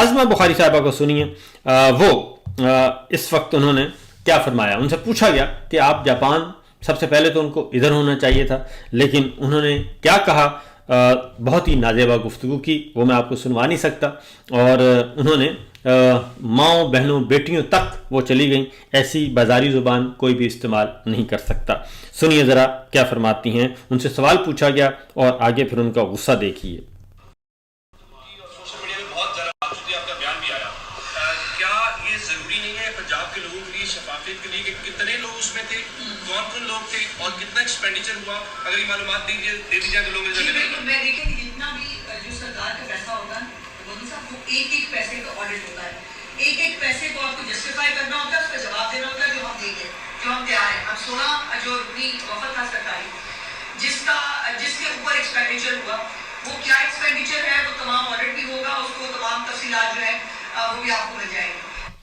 आज़मा बुखारी साहबा को सुनिए, वो इस वक्त उन्होंने क्या फरमाया। उनसे पूछा गया कि आप जापान, सबसे पहले तो उनको इधर होना चाहिए था, लेकिन उन्होंने क्या कहा, बहुत ही नाजेबा गुफ्तगू की, वो मैं आपको सुनवा नहीं सकता। और उन्होंने माँओं, बहनों, बेटियों तक वो चली गईं, ऐसी बाजारी ज़ुबान कोई भी इस्तेमाल नहीं कर सकता। सुनिए ज़रा क्या फरमाती हैं। उनसे सवाल पूछा गया और आगे फिर उनका गुस्सा देखिए। सोशल मीडिया में बहुत ज़्यादा बात होती है, आपका बयान भी आया। क्या ये ज़रूरी नहीं है पंजाब के लोगों के लिए, शफाफियत के लिए, कि कितने लोग उसमें थे, कौन कौन लोग थे और कितना एक्सपेंडिचर हुआ, अगर ये मालूमात दे दी जाए तो लोग मैं देखिए कि जितना भी जो सरकार का पैसा होता है मोदी साहब, वो एक एक पैसे का ऑडिट होता है, एक एक पैसे को आपको जस्टिफाई करना होता है, उसका जवाब देना होता है, जो हम देंगे, जो हम तैयार हैं। अब 16 जो अपनी वफद था सरकारी, जिसके ऊपर एक्सपेंडिचर हुआ, वो क्या एक्सपेंडिचर है, वो तमाम ऑडिट भी होगा, उसको तमाम तफसीलात जो है वो भी आपको मिल जाएंगी।